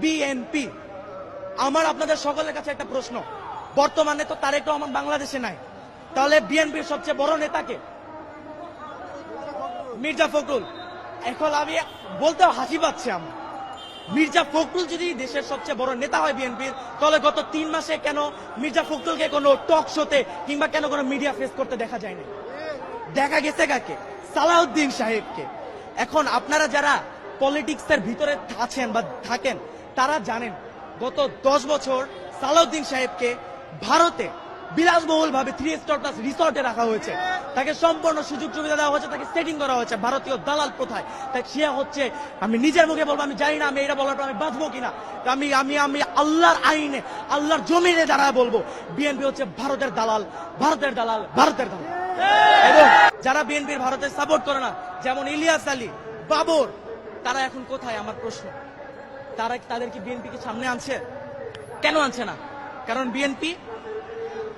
BNP. আমার আপনাদের সকলের কাছে একটা প্রশ্ন, বর্তমানে তো তারেক রহমান বাংলাদেশে নাই, তাহলে বিএনপির সবচেয়ে বড় নেতাকে? মির্জা ফখরুল। এখন আমি বলতেও হাসি পাচ্ছে আমার। মির্জা ফখরুল যদি দেশের সবচেয়ে বড় নেতা হয় বিএনপির, তাহলে গত 3 মাসে কেন মির্জা ফখরুলকে কোনো টক শোতে কিংবা কেন কোনো মিডিয়া ফেস করতে দেখা যায় না? দেখা গেছে কাকে? সালাউদ্দিন সাহেবকে। এখন আপনারা যারা পলিটিক্সের ভিতরে আছেন বা থাকেন তারা জানেন গত 10 বছর সালাউদ্দিন সাহেবকে ভারতে বিলাসবহুল ভাবে 3 স্টার প্লাস রিসর্টে রাখা হয়েছে, তাকে সম্পূর্ণ সুযোগ সুবিধা দেওয়া হয়েছে, তাকে সেটিং করা হয়েছে ভারতীয় দালাল প্রথায়। তাই সে হচ্ছে, আমি নিজের মুখে বলবো, আমি জানি না আমি এটা বলার পর আমি বাঁচবো কিনা, আমি আমি আমি আল্লাহর আইনে আল্লাহর জমিনে দাঁড়ায় বলবো, বিএনপি হচ্ছে ভারতের দালাল, ভারতের দালাল, ভারতের দালাল। এবং যারা বিএনপির ভারতের সাপোর্ট করে না, যেমন ইলিয়াস আলী, বাবর, তারা এখন কোথায়? আমার প্রশ্ন, তাদের কি বিএনপি কে সামনে আনছে? কেন আনছে না? কারণ বিএনপি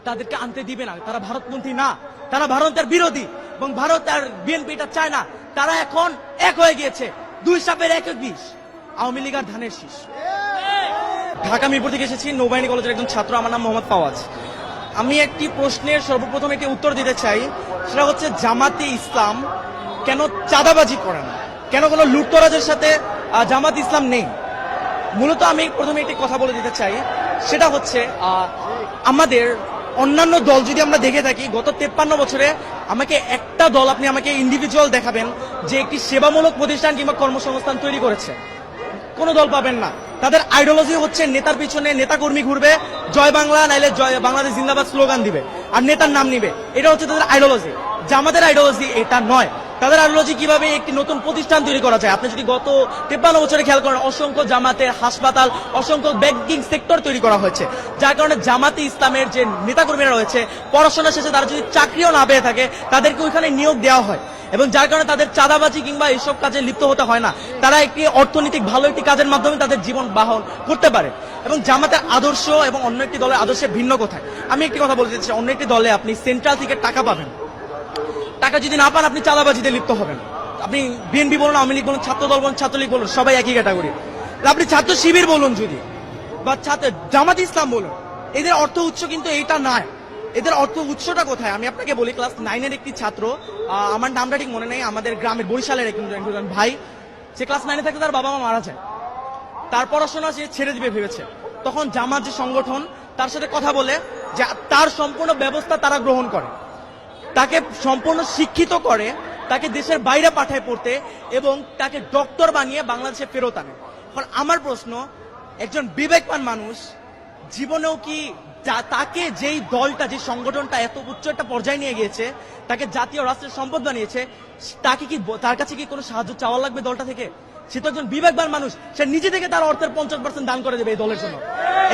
তাদেরকে আনতে দিবে না, তারা ভারতপন্থী না, তারা ভারতের বিরোধী, এবং ভারত আর বিএনপি এটা চায় না। তারা এখন এক হয়ে গিয়েছে, 2 সাপের 1 বিষ, আওয়ামী লীগ আর ধানের শীষ। ঢাকা মিরপুর থেকে এসেছি, নৌবাহিনী কলেজের একজন ছাত্র, আমার নাম মোহাম্মদ ফাওয়াজ। আমি একটি প্রশ্নের সর্বপ্রথম একটি উত্তর দিতে চাই, সেটা হচ্ছে জামাতে ইসলাম কেন চাঁদাবাজি করে না, কেন কোনো লুটতরাজের সাথে জামাত ইসলাম নেই? মূলত আমি প্রথমে একটি কথা বলে দিতে চাই, সেটা হচ্ছে আমাদের অন্যান্য দল যদি আমরা দেখে থাকি গত 53 বছরে আমাকে একটা দল, আপনি আমাকে ইন্ডিভিজুয়াল দেখাবেন যে একটি সেবামূলক প্রতিষ্ঠান কিংবা কর্মসংস্থান তৈরি করেছে? কোন দল পাবেন না। তাদের আইডিওলজি হচ্ছে নেতার পিছনে নেতাকর্মী ঘুরবে, জয় বাংলা নাইলে জয় বাংলাদেশ জিন্দাবাদ স্লোগান দিবে আর নেতার নাম নিবে, এটা হচ্ছে তাদের আইডিওলজি। জামাতের আইডিওলজি এটা নয়। তাদের আইডিওলজি কিভাবে একটি নতুন প্রতিষ্ঠান তৈরি করা যায়। আপনি যদি গত 53 বছরে খেয়াল করেন, অসংখ্য জামাতের হাসপাতাল, অসংখ্য ব্যাংকিং সেক্টর তৈরি করা হয়েছে, যার কারণে জামাতে ইসলামের যে নেতাকর্মীরা রয়েছে পড়াশোনা শেষে তারা যদি চাকরিও না পেয়ে থাকে তাদেরকে ওইখানে নিয়োগ দেওয়া হয়, এবং যার কারণে তাদের চাঁদাবাজি কিংবা এইসব কাজে লিপ্ত হতে হয় না। তারা একটি অর্থনৈতিক ভালো একটি কাজের মাধ্যমে তাদের জীবন বাহন করতে পারে। এবং জামাতের আদর্শ এবং অন্য একটি দলের আদর্শে ভিন্ন কোথায়? আমি একটি কথা বলতে চাই, অন্য একটি দলে আপনি সেন্ট্রাল থেকে টাকা পাবেন, টাকা যদি না পান আপনি চাঁদাবাজিতে লিপ্ত হবেন। আপনি বিএনপি বলুন, আওয়ামী লীগ বলুন, ছাত্র দল বলুন, ছাত্রলীগ বলুন, সবাই একই ক্যাটাগরি। আপনি ছাত্র শিবির বলুন যদি, বা জামাত ইসলাম বলুন, এদের অর্থ উৎস কিন্তু এইটা নয়। এদের অর্থ উৎসটা কোথায়? আমি আপনাকে বলি, ক্লাস 9-এর একটি ছাত্র, আমার নামটা ঠিক মনে নেই, আমাদের গ্রামের বরিশালের একজন ভাই, সে ক্লাস 9-এ থাকতে তার বাবা মা মারা যায়, তার পড়াশোনা সে ছেড়ে দিবে ভেবেছে। তখন জামাত যে সংগঠন তার সাথে কথা বলে যে তার সম্পূর্ণ ব্যবস্থা তারা গ্রহণ করে, তাকে সম্পূর্ণ শিক্ষিত করে, তাকে দেশের বাইরে পাঠায় পড়তে, এবং তাকে ডক্টর বানিয়ে বাংলাদেশে ফেরত আনে। এখন আমার প্রশ্ন, একজন বিবেকবান মানুষ জীবনেও কি তাকে যেই দলটা, যে সংগঠনটা এত উচ্চ একটা পর্যায়ে নিয়ে গিয়েছে, তাকে জাতীয় রাষ্ট্রের সম্পদ বানিয়েছে, তাকে কি, তার কাছে কি কোনো সাহায্য চাওয়া লাগবে দলটা থেকে? সে তো একজন বিবেকবান মানুষ, সে নিজে থেকে তার অর্থের 50% দান করে দেবে এই দলের জন্য।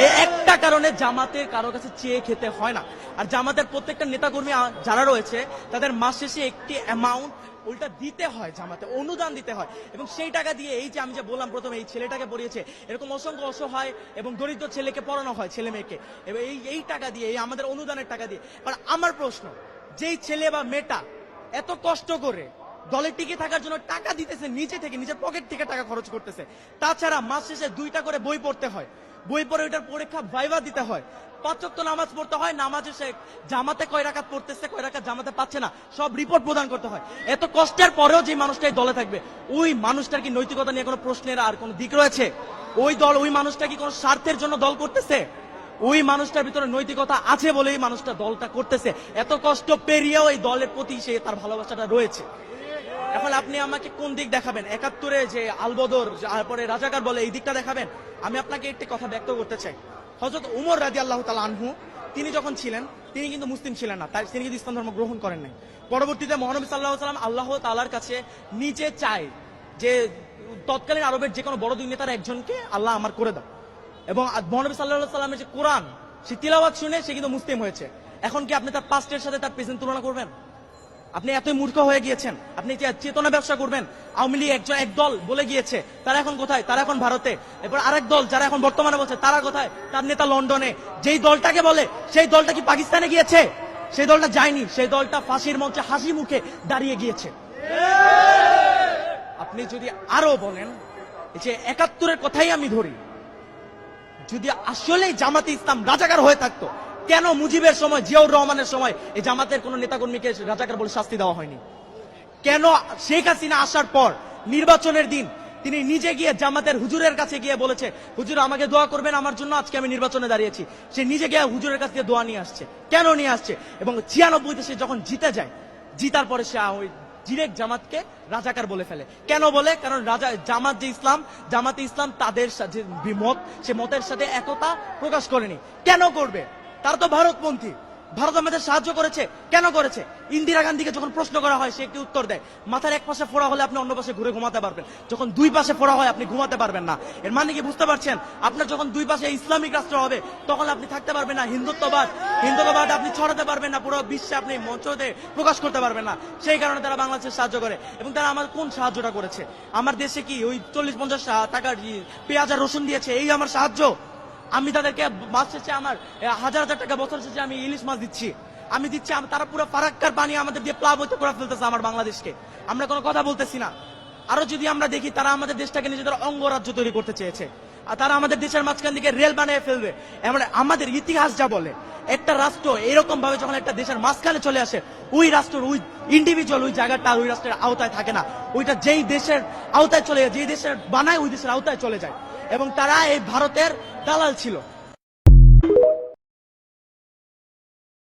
এই একটা কারণে জামাতের কারো কাছে চেয়ে খেতে হয় না। আর জামাতের প্রত্যেকটা নেতাকর্মী যারা রয়েছে তাদের মাস শেষে একটি অ্যামাউন্ট উল্টা দিতে হয়, জামাতে অনুদান দিতে হয়, এবং সেই টাকা দিয়ে এই যে আমি যে বললাম প্রথমে, এই ছেলেটাকে পড়িয়েছে, এরকম অসংখ্য অসহায় এবং দরিদ্র ছেলেকে পড়ানো হয়, ছেলে মেয়েকে, এবং এই টাকা দিয়ে, এই আমাদের অনুদানের টাকা দিয়ে। কারণ আমার প্রশ্ন, যেই ছেলে বা মেয়েটা এত কষ্ট করে দলে টিকে থাকার জন্য টাকা দিতেছে, নিচে থেকে নিজের পকেট থেকে টাকা খরচ করতেছে, তাছাড়া মাস শেষে 2টা করে বই পড়তে হয়, বই পড়ে ওইটার পরীক্ষা ভাইভা দিতে হয়, 5 ওয়াক্ত নামাজ পড়তে হয়, নামাজে সে জামাতে কয় রাকাত পড়তেছে, কয় রাকাত জামাতে পাচ্ছে না, সব রিপোর্ট প্রদান করতে হয়। এত কষ্টের পরেও যে মানুষটাই দলে থাকবে, ওই মানুষটার কি নৈতিকতা নিয়ে কোনো প্রশ্নের আর কোনো দিক রয়েছে? ওই মানুষটা কি কোনো স্বার্থের জন্য দল করতেছে? ওই মানুষটার ভিতরে নৈতিকতা আছে বলেই মানুষটা দলটা করতেছে। এত কষ্ট পেরিয়েও এই দলের প্রতি সে তার ভালোবাসাটা রয়েছে। এখন আপনি আমাকে কোন দিক দেখাবেন? 71-এ যে আলবদর, তারপরে রাজাকার বলে, এই দিকটা দেখাবেন? আমি আপনাকে একটি কথা ব্যক্ত করতে চাই। হযরত উমর রাদিয়াল্লাহু তাআলা আনহু, তিনি যখন ছিলেন, তিনি কিন্তু মুসলিম ছিলেন না, তিনি কিন্তু ইসলাম ধর্ম গ্রহণ করেন নাই। পরবর্তীতে মহানবী সাল্লাল্লাহু আলাইহি ওয়াসাল্লাম আল্লাহ তাআলার কাছে নিজে চায় যে তৎকালীন আরবের যে কোনো বড় দুই নেতার একজনকে আল্লাহ আমার করে দাও, এবং মহানবী সাল্লাল্লাহু আলাইহি ওয়াসাল্লামের যে কোরআন, সে তিলাওয়াত শুনে সে কিন্তু মুসলিম হয়েছে। এখন কি আপনি তার পাস্টের সাথে তার প্রেজেন্ট তুলনা করবেন? আপনি এতই মূর্খ হয়ে গিয়েছেন, আপনি চেতনা ব্যবসা করবেন। আওয়ামী লীগ এক দল বলে গিয়েছে, তারা এখন কোথায়? তারা এখন ভারতে। এরপর আরেক দল যারা এখন বর্তমানে বলছে, তারা কোথায়? তার নেতা লন্ডনে। যেই দলটাকে বলে, সেই দলটা কি পাকিস্তানে গিয়েছে? সেই দলটা যায়নি, সেই দলটা ফাঁসির মঞ্চে হাসি মুখে দাঁড়িয়ে গিয়েছে। আপনি যদি আরো বলেন, যে 71-এর কথাই আমি ধরি, যদি আসলেই জামাতে ইসলাম রাজাকার হয়ে থাকতো, কেন মুজিবের সময়, জিয়াউর রহমানের সময় এই জামাতের কোন নেতাকর্মীকে রাজাকার বলে শাস্তি দেওয়া হয়নি? কেন শেখ হাসিনা আসার পর নির্বাচনের দিন তিনি নিজে গিয়ে জামাতের হুজুরের কাছে গিয়ে বলেছে, হুজুর আমাকে দোয়া করবেন আমার জন্য, আজকে আমি নির্বাচনে দাঁড়িয়েছি। সে নিজে গিয়ে হুজুরের কাছ থেকে দোয়া নিয়ে আসছে। কেন নিয়ে আসছে? এবং 96 সে যখন জিতে যায়, জিতার পরে সে ওই ডিরেক্ট জামাতকে রাজাকার বলে ফেলে। কেন বলে? কারণ জামাত যে ইসলাম, জামাতে ইসলাম তাদের যে মত, সে মতের সাথে একতা প্রকাশ করেনি। কেন করবে? তারা তো ভারতপন্থী। ভারত আমাদের সাহায্য করেছে, কেন করেছে? ইন্দিরা গান্ধীকে যখন প্রশ্ন করা হয়, সে একটি উত্তর দেয়, মাথার এক পাশে ফোড়া হলে আপনি অন্য পাশে ঘুরে ঘুমাতে পারবেন, যখন দুই পাশে ফোড়া হয় আপনি ঘুমাতে পারবেন না। এর মানে কি বুঝতে পারছেন? আপনার যখন দুই পাশে ইসলামিক রাষ্ট্র হবে, তখন আপনি থাকতে পারবেন না। হিন্দুত্ববাদ আপনি ছড়াতে পারবেন না, পুরো বিশ্বে আপনি মঞ্চতে প্রকাশ করতে পারবেন না। সেই কারণে তারা বাংলাদেশের সাহায্য করে। এবং তারা আমার কোন সাহায্যটা করেছে? আমার দেশে কি ওই 40-50 টাকার পেঁয়াজ আর রসুন দিয়েছে, এই আমার সাহায্য? আমি তাদেরকে মাস শেষে আমার 1000 টাকা, বছর শেষে আমি ইলিশ মাছ দিচ্ছি, আমি দিচ্ছি। তারা পুরো ফারাক্কার পানি আমাদের দিয়ে প্লাবিত করে ফেলতেছে আমার বাংলাদেশকে। আমরা কোনো কথা বলতেছি না। আরো যদি আমরা দেখি, তারা আমাদের দেশটাকে নিজেদের অঙ্গরাজ্য তৈরি করতে চেয়েছে, আর তারা আমাদের দেশের মাঝখান দিকে রেল বানিয়ে ফেলবে। এমন আমাদের ইতিহাস যা বলে, একটা রাষ্ট্র এরকম ভাবে যখন একটা দেশের মাঝখানে চলে আসে, ওই রাষ্ট্রের ওই ইন্ডিভিজুয়াল ওই জায়গাটা ওই রাষ্ট্রের আওতায় থাকে না। ওইটা যেই দেশের আওতায় চলে যায়, যেই দেশের বানায় ওই দেশের আওতায় চলে যায়। এবং তারা এই ভারতের দালাল ছিল।